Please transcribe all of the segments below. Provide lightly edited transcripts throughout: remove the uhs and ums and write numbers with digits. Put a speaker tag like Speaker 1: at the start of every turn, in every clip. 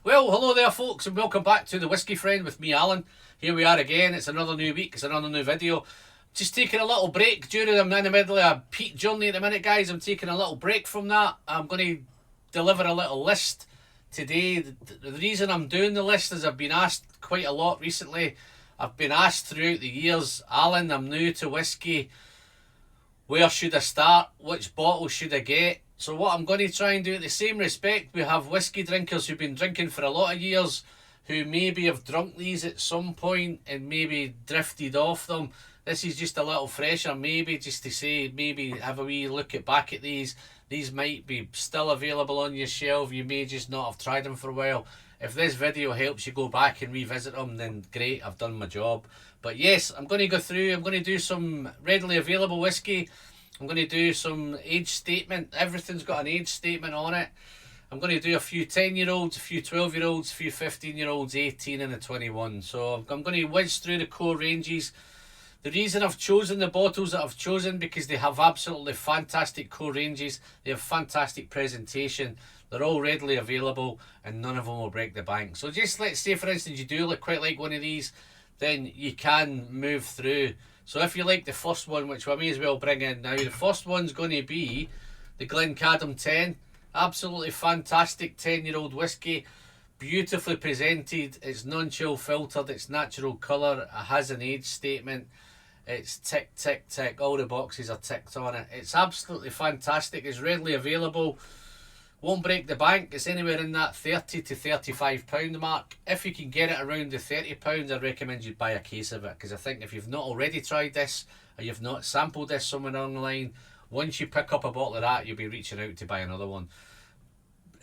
Speaker 1: Well, hello there folks and welcome back to the Whiskey Friend with me, Alan. Here we are again, it's another new week, it's another new video. Just taking a little break I'm in the middle of a peat journey at the minute, guys. I'm taking a little break from that. I'm going to deliver a little list today. The reason I'm doing the list is I've been asked quite a lot recently. I've been asked throughout the years, Alan, I'm new to whiskey. Where should I start? Which bottle should I get? So what I'm going to try and do, at the same respect, we have whiskey drinkers who've been drinking for a lot of years, who maybe have drunk these at some point and maybe drifted off them. This is just a little fresher, maybe just to say, maybe have a wee look back at these. These might be still available on your shelf. You may just not have tried them for a while. If this video helps you go back and revisit them, then great, I've done my job. But yes, I'm going to go through, I'm going to do some readily available whiskey. I'm going to do some age statement. Everything's got an age statement on it. I'm going to do a few 10-year-olds, a few 12-year-olds, a few 15-year-olds, 18 and a 21. So I'm going to whiz through the core ranges. The reason I've chosen the bottles that I've chosen, because they have absolutely fantastic core ranges. They have fantastic presentation. They're all readily available and none of them will break the bank. So just let's say, for instance, you do quite like one of these, then you can move through. So if you like the first one, which I may as well bring in now, the first one's going to be the Glen Cardone 10. Absolutely fantastic 10-year-old whiskey. Beautifully presented. It's non-chill filtered. It's natural colour. It has an age statement. It's tick, tick, tick. All the boxes are ticked on it. It's absolutely fantastic. It's readily available. Won't break the bank. It's anywhere in that £30 to £35 mark. If you can get it around the £30, I recommend you buy a case of it, because I think if you've not already tried this or you've not sampled this somewhere online, once you pick up a bottle of that, you'll be reaching out to buy another one.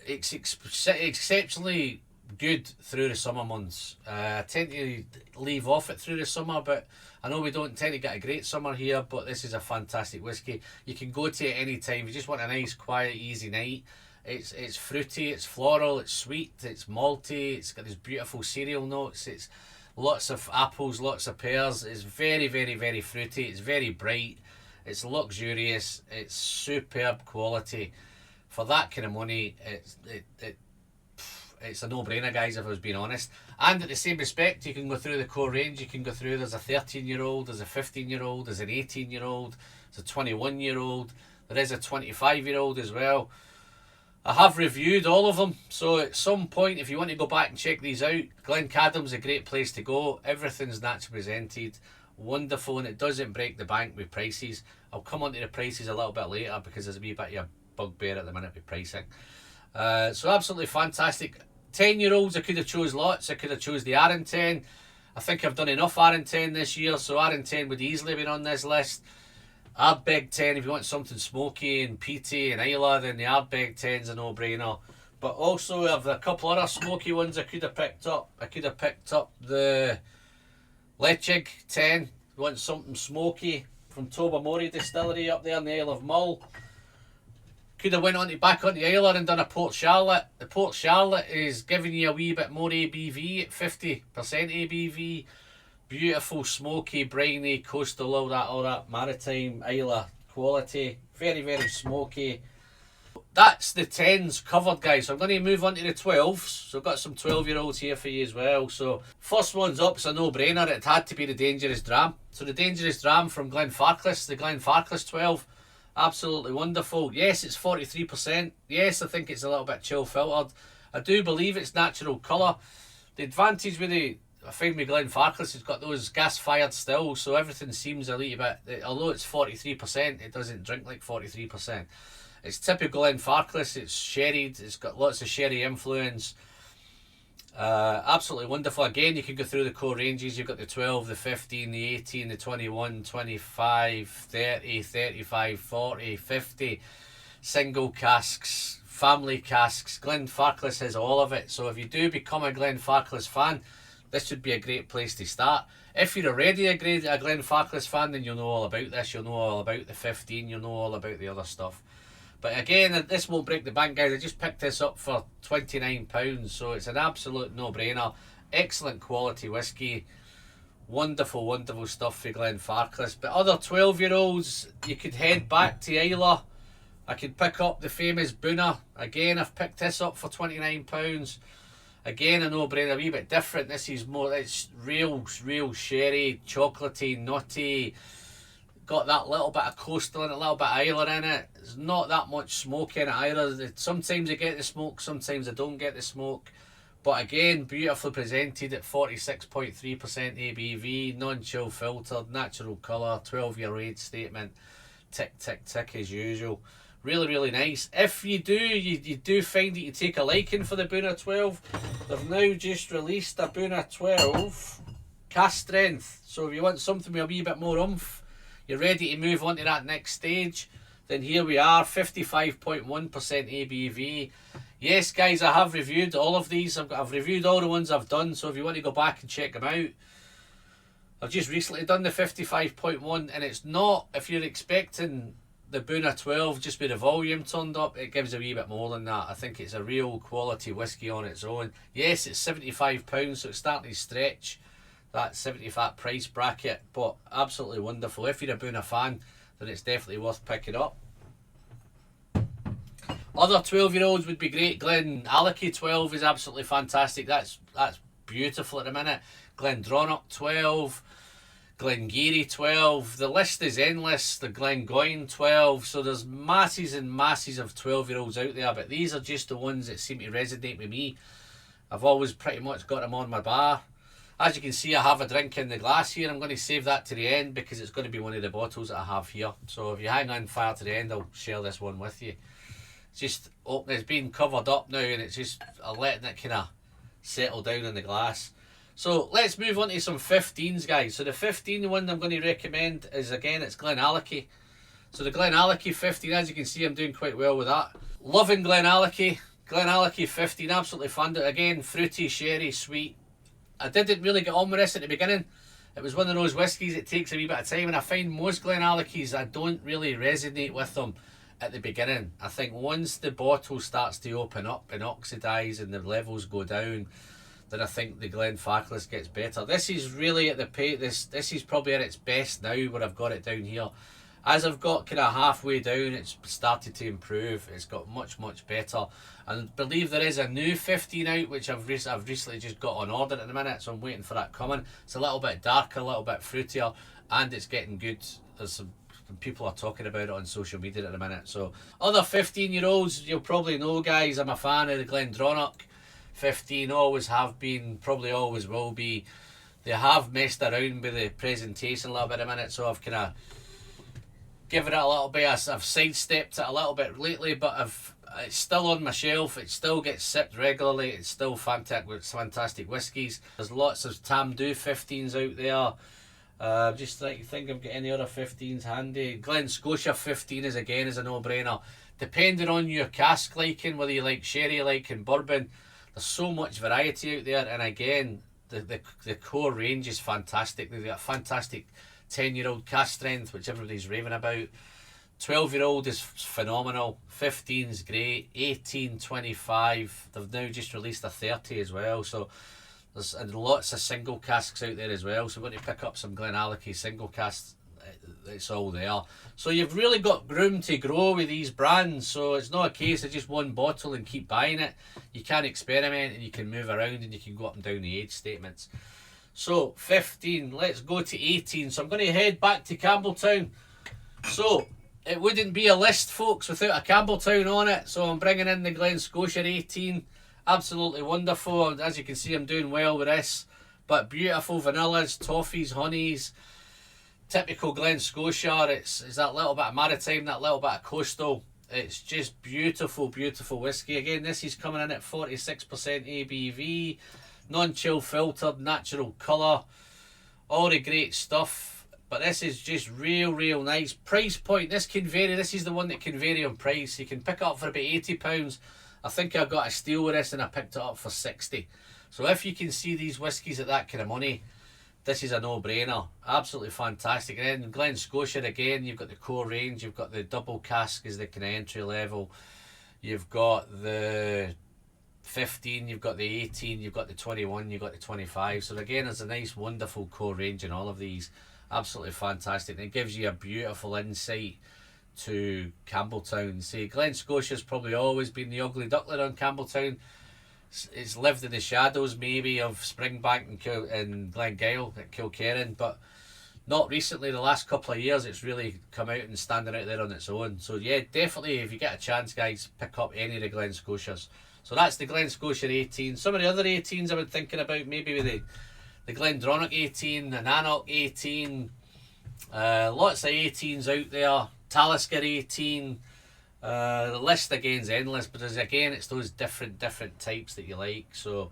Speaker 1: It's exceptionally good through the summer months. I tend to leave off it through the summer, but I know we don't tend to get a great summer here, but this is a fantastic whiskey. You can go to it any time. You just want a nice, quiet, easy night. It's fruity, it's floral, it's sweet, it's malty, it's got these beautiful cereal notes, it's lots of apples, lots of pears. It's very, very, very fruity, it's very bright, it's luxurious, it's superb quality. For that kind of money, it's a no-brainer, guys, if I was being honest. And at the same respect, you can go through the core range. You can go through, there's a 13-year-old, there's a 15-year-old, there's an 18-year-old, there's a 21-year-old, there is a 25-year-old as well. I have reviewed all of them, so at some point, if you want to go back and check these out, Glen Cardone's a great place to go. Everything's naturally presented, wonderful, and it doesn't break the bank with prices. I'll come on to the prices a little bit later, because there's a wee bit of a bugbear at the minute with pricing. So absolutely fantastic. 10-year-olds, I could have chose lots. I could have chose the Arran 10. I think I've done enough Arran 10 this year, so Arran 10 would easily be on this list. Ardbeg 10, if you want something smoky and peaty and Islay, then the Ardbeg 10's a no-brainer. But also, I've a couple other smoky ones I could have picked up. I could have picked up the Laphroaig 10. If you want something smoky, from Tobermory Distillery up there in the Isle of Mull. Could have went back on the Islay and done a Port Charlotte. The Port Charlotte is giving you a wee bit more ABV at 50% ABV. Beautiful, smoky, briny, coastal, all that maritime Islay quality. Very, very smoky. That's the 10s covered, guys. So I'm going to move on to the 12s. So I've got some 12-year-olds here for you as well. So first one's up, it's a no-brainer. It had to be the Dangerous Dram. So the Dangerous Dram from Glenfarclas, the Glenfarclas 12. Absolutely wonderful. Yes, it's 43%. Yes, I think it's a little bit chill filtered. I do believe it's natural colour. The advantage with I find with Glenfarclas, it's got those gas-fired stills, so everything seems a little bit, although it's 43%, it doesn't drink like 43%. It's typical Glenfarclas, it's sherried, it's got lots of sherry influence. Absolutely wonderful. Again, you can go through the core ranges. You've got the 12, the 15, the 18, the 21, 25, 30, 35, 40, 50 single casks, family casks. Glenfarclas has all of it. So if you do become a Glenfarclas fan, this would be a great place to start. If you're already a Glenfarclas fan, then you'll know all about this. You'll know all about the 15. You'll know all about the other stuff. But again, this won't break the bank, guys. I just picked this up for £29, so it's an absolute no-brainer. Excellent quality whiskey. Wonderful, wonderful stuff for Glenfarclas. But other 12-year-olds, you could head back to Islay. I could pick up the famous Booner. Again, I've picked this up for £29. Again, a no-brainer, a wee bit different. This is more, it's real sherry, chocolatey, nutty. Got that little bit of coastal in it, a little bit of Islay in it. There's not that much smoke in it either. Sometimes I get the smoke, sometimes I don't get the smoke. But again, beautifully presented at 46.3% ABV, non-chill filtered, natural colour, 12-year age statement, tick, tick, tick as usual. Really nice. If you do find that you take a liking for the Boona 12, they've now just released a Boona 12 cask strength. So if you want something with a wee bit more oomph, you're ready to move on to that next stage, then here we are, 55.1% ABV. Yes, guys, I have reviewed all of these. I've reviewed all the ones I've done, so if you want to go back and check them out, I've just recently done the 55.1, and it's not, if you're expecting the Boona 12 just with the volume turned up, it gives a wee bit more than that. I think it's a real quality whiskey on its own. Yes, it's £75, so it's starting to stretch that 75 price bracket, but absolutely wonderful. If you're a Boona fan, then it's definitely worth picking up. Other 12-year-olds would be great. Glen Alecky 12 is absolutely fantastic. That's beautiful at the minute. Glendronach 12, Glengarry 12. The list is endless. The Glengoyne 12. So there's masses and masses of 12-year-olds out there, but these are just the ones that seem to resonate with me. I've always pretty much got them on my bar. As you can see, I have a drink in the glass here. I'm going to save that to the end because it's going to be one of the bottles that I have here. So if you hang on fire to the end, I'll share this one with you. It's just open, it's been covered up now, and it's just letting it kind of settle down in the glass. So let's move on to some 15s, guys. So the 15 one I'm going to recommend is, again, it's Glen Alecky. So the Glen Alecky 15, as you can see, I'm doing quite well with that. Loving Glen Alecky. Glen Alecky 15, absolutely fun. Again, fruity, sherry, sweet. I didn't really get on with this at the beginning. It was one of those whiskies that takes a wee bit of time, and I find most Glen Aleckys, I don't really resonate with them at the beginning. I think once the bottle starts to open up and oxidise and the levels go down, then I think the Glenfarclas gets better. This is really at the this is probably at its best now, where I've got it down here. As I've got kind of halfway down, it's started to improve. It's got much better. And I believe there is a new 15 out, which I've recently just got on order at the minute, so I'm waiting for that coming. It's a little bit darker, a little bit fruitier, and it's getting good. There's some people are talking about it on social media at the minute. So other 15-year-olds, you'll probably know, guys, I'm a fan of the Glendronach 15, always have been, probably always will be. They have messed around with the presentation a little bit at the minute, so I've kind of given it a little bit, I've sidestepped it a little bit lately, but it's still on my shelf. It still gets sipped regularly. It's still fantastic whiskies. There's lots of Tamdhu 15s out there. Just think I've got any other 15s handy. Glen Scotia 15 is a no-brainer. Depending on your cask liking, whether you like sherry, and bourbon, there's so much variety out there. And again, the core range is fantastic. They've got fantastic 10-year-old cask strength, which everybody's raving about. 12-year-old is phenomenal. 15's great. 18, 25. They've now just released a 30 as well. So there's lots of single casks out there as well. So we're going to pick up some Glen Alecky single casks. It's all there. So you've really got room to grow with these brands. So it's not a case of just one bottle and keep buying it. You can experiment and you can move around and you can go up and down the age statements. So 15, let's go to 18. So I'm going to head back to Campbelltown. So it wouldn't be a list, folks, without a Campbelltown on it. So I'm bringing in the Glen Scotia 18. Absolutely wonderful. As you can see, I'm doing well with this. But beautiful vanillas, toffees, honeys. Typical Glen Scotia. It's that little bit of maritime, that little bit of coastal. It's just beautiful whiskey. Again, this is coming in at 46% ABV. Non-chill filtered, natural colour, all the great stuff. But this is just real nice. Price point, this can vary. This is the one that can vary on price. You can pick it up for about £80. I think I got a steal with this and I picked it up for 60. So if you can see these whiskies at that kind of money, this is a no-brainer. Absolutely fantastic. And then Glen Scotia, again, you've got the core range. You've got the double cask as the kind of entry level. You've got the 15, you've got the 18, you've got the 21, you've got the 25. So again, there's a nice wonderful core range in all of these. Absolutely fantastic. And it gives you a beautiful insight to Campbelltown. See, Glen Scotia's probably always been the ugly duckling on Campbelltown, it's lived in the shadows maybe of Springbank and Glengarry at Kilkerran, but not recently. The last couple of years it's really come out and standing out there on its own. So yeah, definitely if you get a chance, guys, pick up any of the Glen Scotias. So that's the Glen Scotia 18. Some of the other 18s I've been thinking about, maybe with the Glendronach 18, the Nanock 18, lots of 18s out there, Talisker 18. The list again's endless, but again it's those different types that you like. So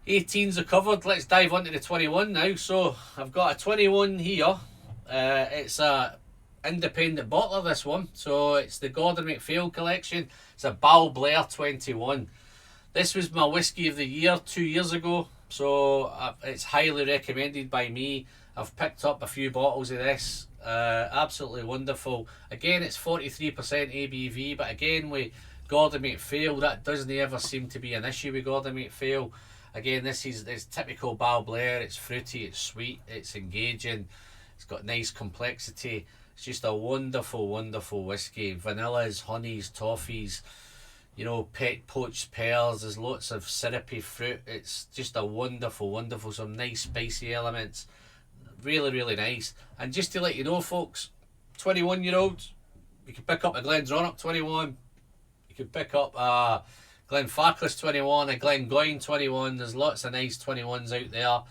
Speaker 1: 18s are covered. Let's dive onto the 21 now. So I've got a 21 here. It's a independent bottler, this one. So it's the Gordon MacPhail collection. It's a Bloor 21. This was my whiskey of the year 2 years ago, so it's highly recommended by me. I've picked up a few bottles of this. Absolutely wonderful. Again, it's 43% ABV, but again with Gordon MacPhail, that doesn't ever seem to be an issue with Gordon MacPhail. Again, it's typical Bloor. It's fruity, it's sweet, it's engaging, it's got nice complexity. It's just a wonderful whiskey. Vanillas, honeys, toffees, you know, pet poached pears. There's lots of syrupy fruit. It's just a wonderful, some nice spicy elements. Really nice. And just to let you know, folks, 21-year-olds, you can pick up a Glendronach 21. You can pick up a Glenfarclas 21, a Glengoyne 21. There's lots of nice 21s out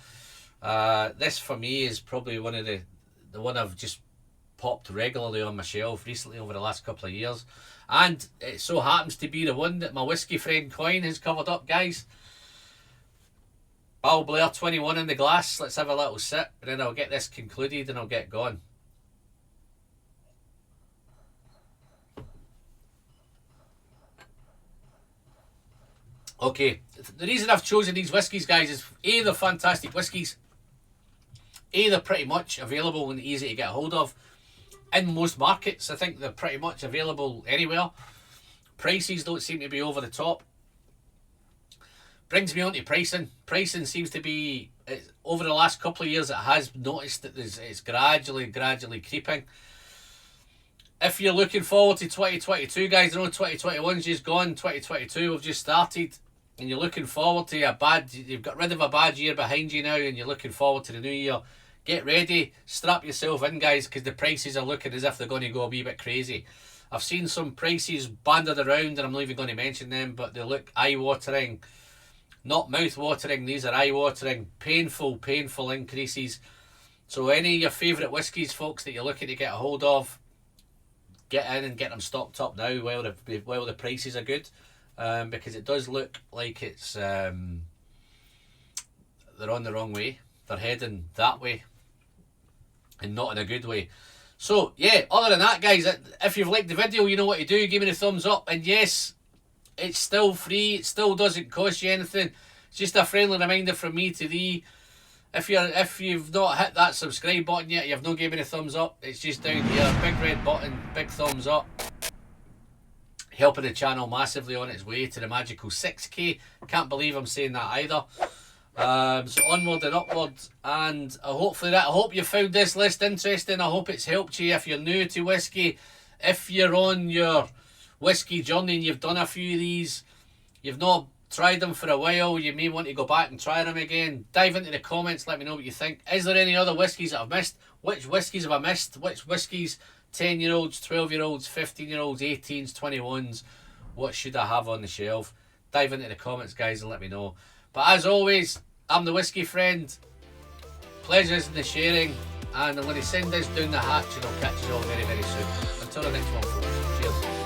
Speaker 1: there. This for me is probably one of the one I've just popped regularly on my shelf recently over the last couple of years, and it so happens to be the one that my whiskey friend Coyne has covered up, guys. Bloor 21 in the glass. Let's have a little sip and then I'll get this concluded and I'll get going. Okay, the reason I've chosen these whiskies, guys, is A, they're fantastic whiskies. A, they're pretty much available and easy to get a hold of in most markets. I think they're pretty much available anywhere. Prices don't seem to be over the top. Brings me on to pricing. Pricing seems to be, over the last couple of years, it has noticed that it's gradually creeping. If you're looking forward to 2022, guys, I know 2021's just gone, 2022 we've just started, and you're looking forward to you've got rid of a bad year behind you now, and you're looking forward to the new year. Get ready, strap yourself in, guys, because the prices are looking as if they're going to go a wee bit crazy. I've seen some prices banded around, and I'm not even going to mention them, but they look eye-watering. Not mouth-watering, these are eye-watering, painful increases. So any of your favourite whiskies, folks, that you're looking to get a hold of, get in and get them stocked up now while the prices are good, because it does look like it's they're on the wrong way. They're heading that way and not in a good way. So yeah, other than that, guys, if you've liked the video, you know what to do. Give me the thumbs up, and yes, it's still free. It still doesn't cost you anything. It's just a friendly reminder from me to thee. If you've not hit that subscribe button yet, you've not given me a thumbs up, it's just down here, big red button, big thumbs up. Helping the channel massively on its way to the magical 6k. Can't believe I'm saying that either. So onward and upward, and I hope you found this list interesting. I hope it's helped you if you're new to whiskey. If you're on your whiskey journey and you've done a few of these, you've not tried them for a while, you may want to go back and try them again. Dive into the comments, let me know what you think. Is there any other whiskies that I've missed? Which whiskies have I missed? Which whiskies, 10-year-olds, 12-year-olds, 15-year-olds, 18s, 21s, what should I have on the shelf? Dive into the comments, guys, and let me know. But as always, I'm the Whiskey Friend. Pleasures in the sharing, and I'm going to send this down the hatch and I'll catch you all very soon. Until the next one, folks. Cheers.